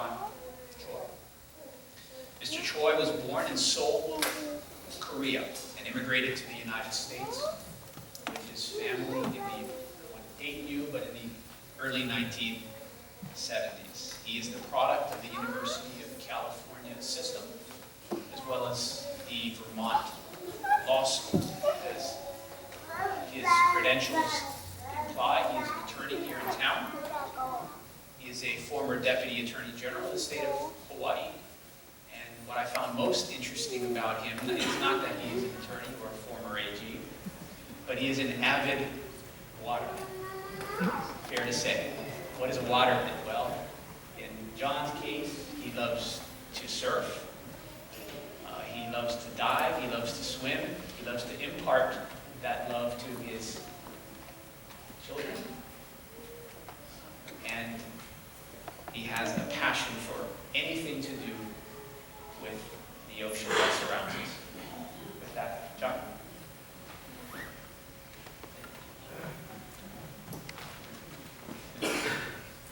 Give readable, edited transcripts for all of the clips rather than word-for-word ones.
John Choi. Mr. Choi was born in Seoul, Korea, and immigrated to the United States with his family in the, I won't date you, but in the early 1970s. He is the product of the University of California system, as well as the Vermont Law School. As his credentials imply, he is an attorney here in town. He is a former Deputy Attorney General of the state of Hawaii. And what I found most interesting about him is not that he is an attorney or a former AG, but he is an avid waterman. Fair to say. What is a waterman? Well, in John's case, he loves to surf. He loves to dive. He loves to swim. He loves to impart that love to his children. And he has a passion for anything to do with the ocean that surrounds us. With that, John.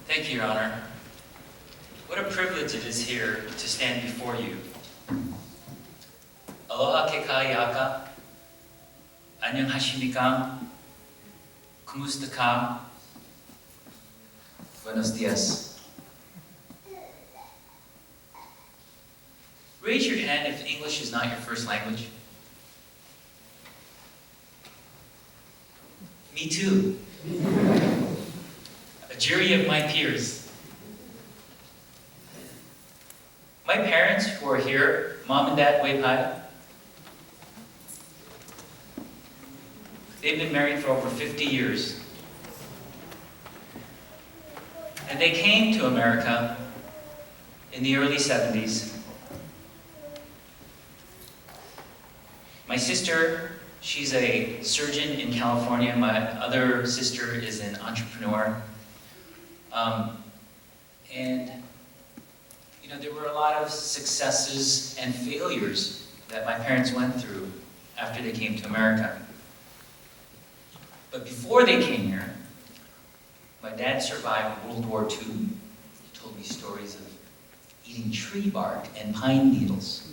Thank you, Your Honor. What a privilege it is here to stand before you. Aloha kekayaka. Annyeonghasimnika. Kumustaka. Buenos dias. Raise your hand if English is not your first language. Me too. A jury of my peers. My parents who are here, Mom and Dad Weipai, they've been married for over 50 years. And they came to America in the early 70s. My sister, she's a surgeon in California. My other sister is an entrepreneur. And you know, there were a lot of successes and failures that my parents went through after they came to America. But before they came here, my dad survived World War II. He told me stories of eating tree bark and pine needles.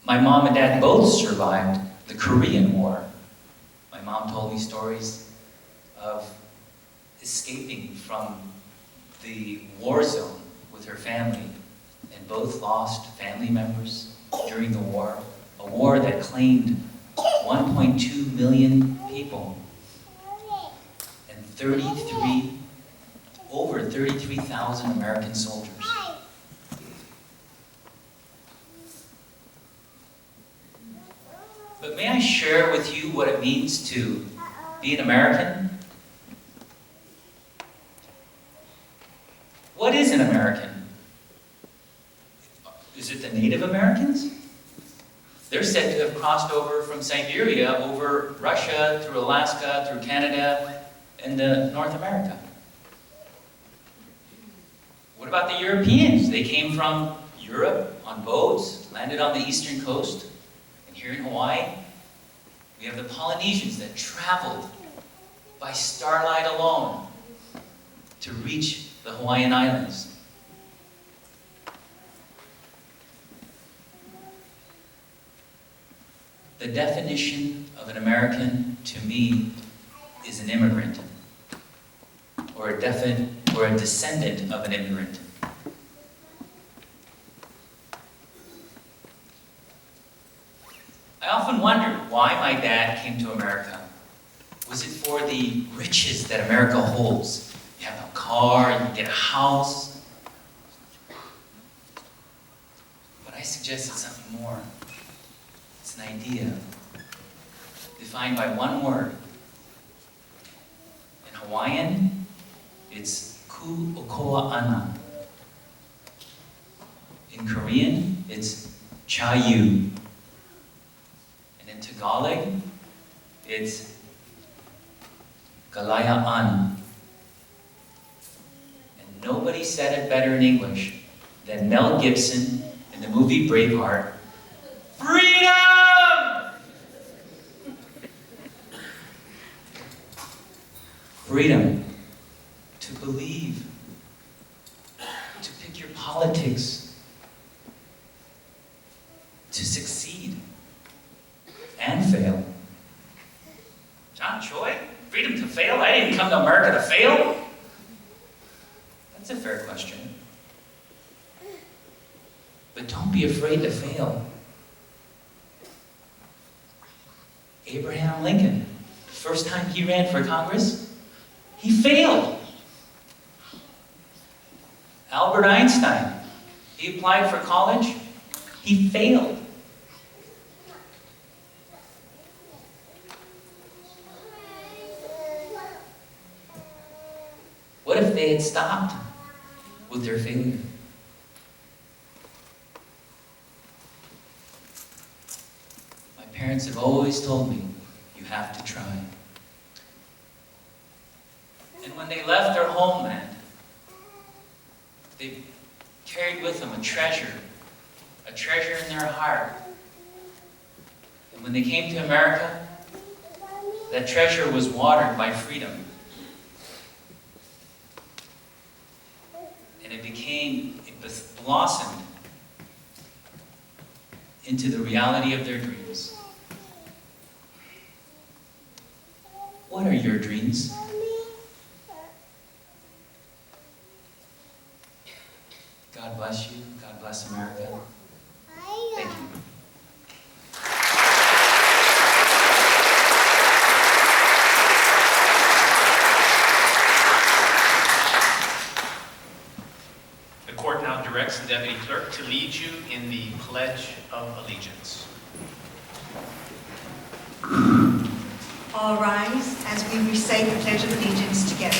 My mom and dad both survived the Korean War. My mom told me stories of escaping from the war zone with her family, and both lost family members during the war, a war that claimed 1.2 million people and over 33,000 American soldiers. But may I share with you what it means to be an American? What is an American? Is it the Native Americans? They're said to have crossed over from Siberia, over Russia, through Alaska, through Canada, and North America. What about the Europeans? They came from Europe on boats, landed on the eastern coast, and here in Hawaii, we have the Polynesians that traveled by starlight alone to reach the Hawaiian Islands. The definition of an American, to me, is an immigrant, or a descendant of an immigrant. I often wondered why my dad came to America. Was it for the riches that America holds? You have a car, you can get a house. But I suggested something more. It's an idea defined by one word. In Hawaiian, it's ku okoa ana. In Korean, it's chayu. And in Tagalog, it's galayaan. And nobody said it better in English than Mel Gibson in the movie Braveheart. Freedom! Freedom to believe to pick your politics to succeed and fail. John Choi? Freedom to fail? I didn't come to America to fail. That's a fair question. But don't be afraid to fail. Abraham Lincoln, the first time he ran for Congress, he failed. Albert Einstein, he applied for college, he failed. What if they had stopped with their failure? My parents have always told me, you have to try. And when they left their homeland, they carried with them a treasure in their heart. And when they came to America, that treasure was watered by freedom. And it blossomed into the reality of their dreams. What are your dreams? God bless you. God bless America. Thank you. The court now directs the deputy clerk to lead you in the Pledge of Allegiance. All rise as we recite the Pledge of Allegiance together.